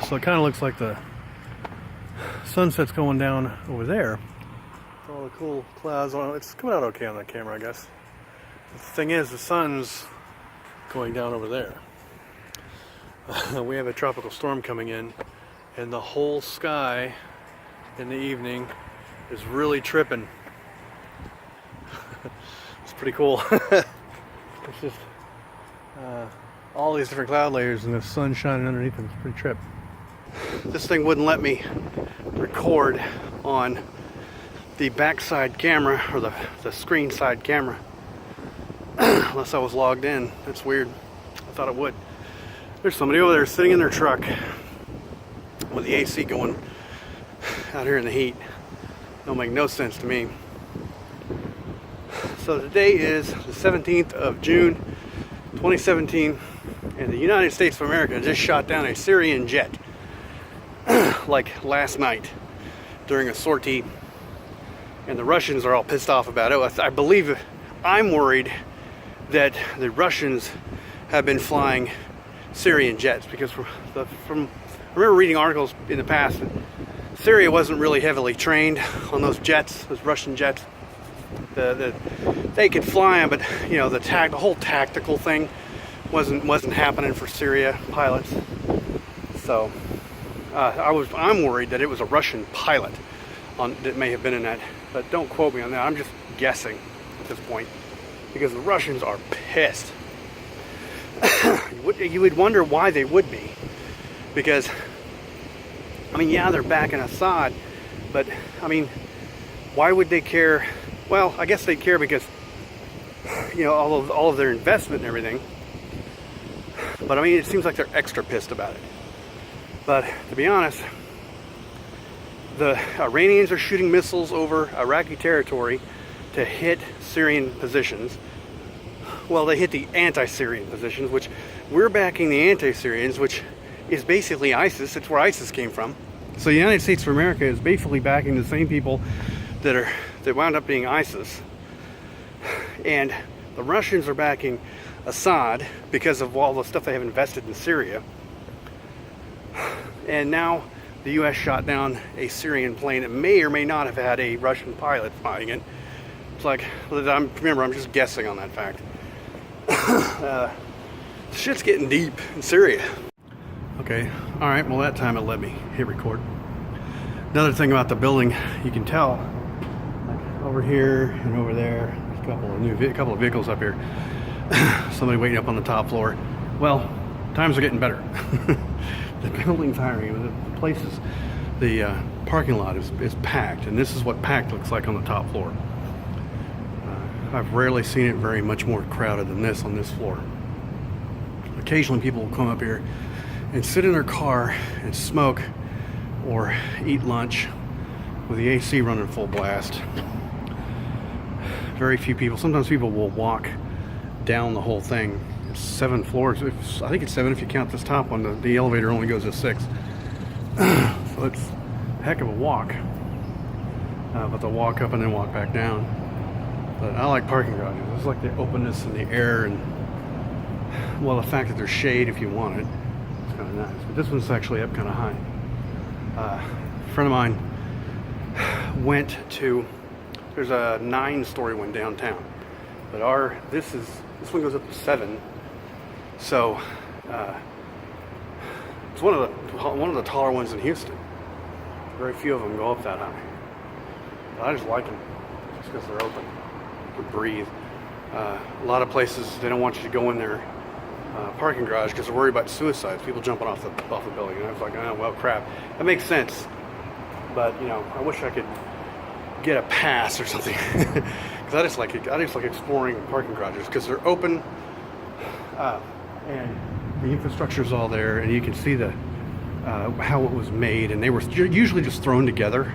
So it kind of looks like the sunset's going down over there. All the cool clouds on it. It's coming out okay on that camera, I guess. The thing is, the sun's going down over there. We have a tropical storm coming in, and the whole sky in the evening is really tripping. It's pretty cool. It's just all these different cloud layers and the sun shining underneath them. It's pretty trip. This thing wouldn't let me record on the backside camera, or the screen side camera, unless I was logged in. That's weird. I thought it would. There's somebody over there sitting in their truck with the AC going out here in the heat. Don't make no sense to me. So today is the 17th of June 2017, and the United States of America just shot down a Syrian jet like last night during a sortie, and the Russians are all pissed off about it. I believe, I'm worried that the Russians have been flying Syrian jets, because I remember reading articles in the past that Syria wasn't really heavily trained on those jets, those Russian jets. They could fly them, but you know, the whole tactical thing wasn't happening for Syria pilots. So I'm worried that it was a Russian pilot that may have been in that, but don't quote me on that. I'm just guessing at this point, because the Russians are pissed. You would wonder why they would be, because I mean, yeah, they're backing Assad, but I mean, why would they care? Well, I guess they care because, you know, all of their investment and everything. But I mean, it seems like they're extra pissed about it. But to be honest, the Iranians are shooting missiles over Iraqi territory to hit Syrian positions. Well, they hit the anti-Syrian positions, which we're backing the anti-Syrians, which is basically ISIS. It's where ISIS came from. So the United States of America is basically backing the same people that wound up being ISIS. And the Russians are backing Assad because of all the stuff they have invested in Syria. And now the U.S. shot down a Syrian plane that may or may not have had a Russian pilot flying it. It's like, remember, I'm just guessing on that fact. Shit's getting deep in Syria. Okay, alright, well that time it let me hit record. Another thing about the building, you can tell, like over here and over there, there's a couple of vehicles up here. Somebody waiting up on the top floor. Well, times are getting better. The building's hiring. The parking lot is packed, and this is what packed looks like on the top floor. I've rarely seen it very much more crowded than this on this floor. Occasionally people will come up here and sit in their car and smoke or eat lunch with the AC running full blast. Very few people. Sometimes people will walk down the whole thing. It's 7 floors. I think it's 7 if you count this top one. The elevator only goes to 6. So it's a heck of a walk. But they'll walk up and then walk back down. But I like parking garages. It's like the openness in the air, and well, the fact that there's shade if you want it. It's kind of nice. But this one's actually up kind of high. A friend of mine went to, there's a 9-story one downtown, but this one goes up to 7. So it's one of the taller ones in Houston. Very few of them go up that high. But I just like them just because they're open. You can breathe. A lot of places, they don't want you to go in their parking garage because they're worried about suicides, people jumping off the building. And I was like, oh well, crap. That makes sense, but you know, I wish I could get a pass or something, because I just like exploring parking garages because they're open, and the infrastructure is all there, and you can see how it was made, and they were usually just thrown together.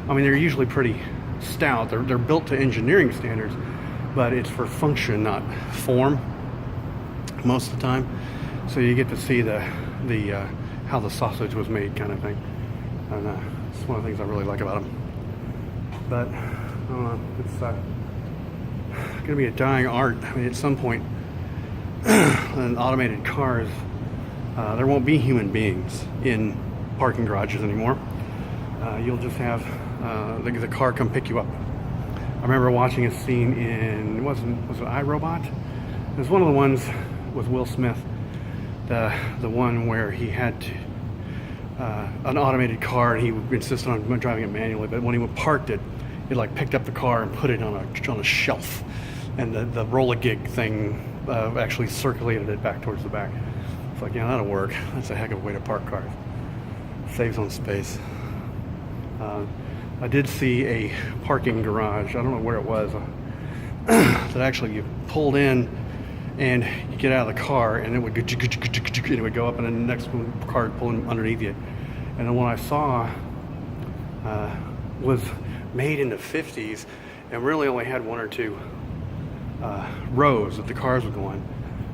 I mean, they're usually pretty stout. They're built to engineering standards, but it's for function, not form, most of the time. So you get to see the how the sausage was made, kind of thing. And it's one of the things I really like about them. But I don't know, it's going to be a dying art. I mean, at some point, an automated car is there won't be human beings in parking garages anymore. You'll just have the car come pick you up. I remember watching a scene in, was it iRobot? It was one of the ones with Will Smith, the one where he had to, an automated car, and he insisted on driving it manually, but when he parked it, he like picked up the car and put it on a shelf, and the roll-a-gig thing actually circulated it back towards the back. It's like, yeah, that'll work. That's a heck of a way to park cars. Saves on space. I did see a parking garage, I don't know where it was, that actually you pulled in and you get out of the car and it would go up, and then the next car would pull in underneath you. And the one I saw was made in the 50s and really only had one or two rows that the cars would go on.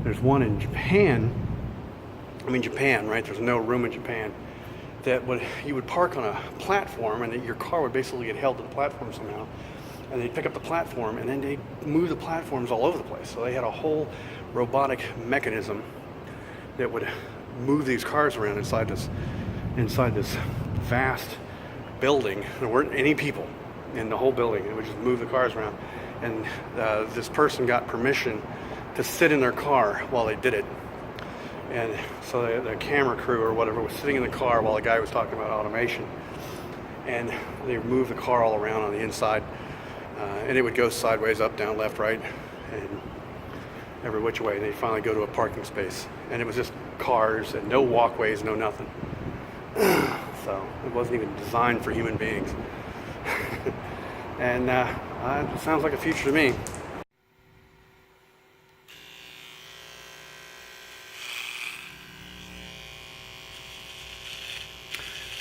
There's one in Japan, right? There's no room in Japan. That you would park on a platform, and your car would basically get held to the platform somehow, and they'd pick up the platform, and then they'd move the platforms all over the place. So they had a whole robotic mechanism that would move these cars around inside this vast building. There weren't any people in the whole building. It would just move the cars around, and this person got permission to sit in their car while they did it. And so the camera crew or whatever was sitting in the car while the guy was talking about automation, and they moved the car all around on the inside, and it would go sideways, up, down, left, right, and every which way. And they'd finally go to a parking space, and it was just cars and no walkways, no nothing. So it wasn't even designed for human beings. And it sounds like a future to me.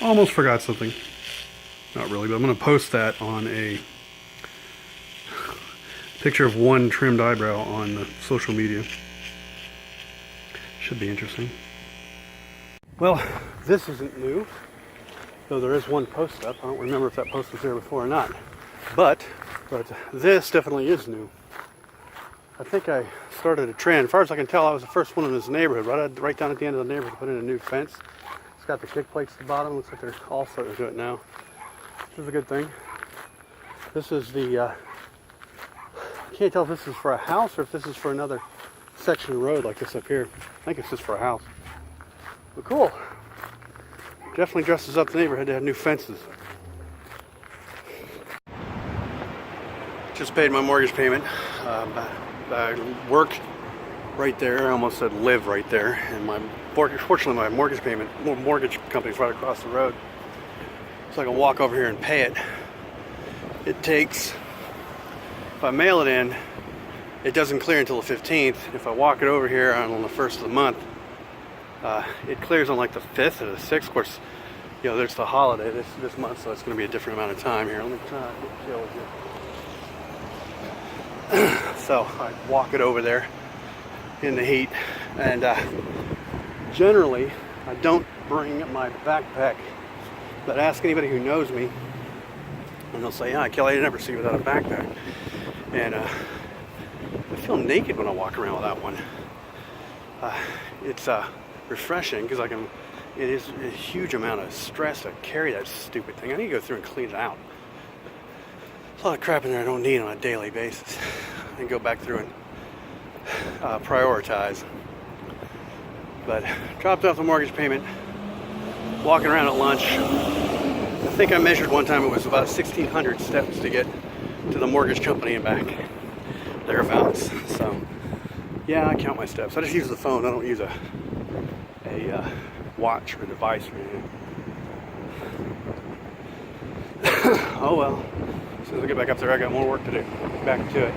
Almost forgot something. Not really, but I'm going to post that on a picture of one trimmed eyebrow on the social media. Should be interesting. Well, this isn't new, though there is one post up. I don't remember if that post was there before or not. But this definitely is new. I think I started a trend. As far as I can tell, I was the first one in this neighborhood, right down at the end of the neighborhood, to put in a new fence. It's got the kick plates at the bottom. Looks like they're all starting to do it now. This is a good thing. This is the, I can't tell if this is for a house or if this is for another section of road like this up here. I think it's just for a house. But cool. Definitely dresses up the neighborhood to have new fences. Just paid my mortgage payment. I work right there. I almost said live right there. And fortunately, my mortgage company's right across the road, so I can walk over here and pay it. It takes, if I mail it in, it doesn't clear until the 15th. If I walk it over here on the 1st of the month, it clears on like the 5th or the 6th. Of course, you know, there's the holiday this month, so it's going to be a different amount of time here. Let me try to get chill with you. So I walk it over there in the heat, and generally I don't bring my backpack, but ask anybody who knows me and they'll say, yeah, Kelly, I never see you without a backpack. And I feel naked when I walk around without one. It's refreshing because it is a huge amount of stress to carry that stupid thing. I need to go through and clean it out. There's a lot of crap in there I don't need on a daily basis, and go back through and prioritize. But dropped off the mortgage payment, walking around at lunch. I think I measured one time, it was about 1,600 steps to get to the mortgage company and back, thereabouts. So yeah, I count my steps. I just use the phone. I don't use a watch or device or anything. Oh well, as soon as I get back up there, I got more work to do. Back to it.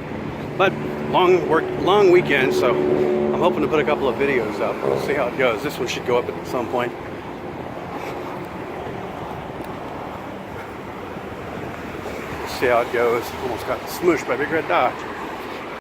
But long weekend, so I'm hoping to put a couple of videos up. We'll see how it goes. This one should go up at some point. See how it goes. Almost got smushed by Big Red Dodge.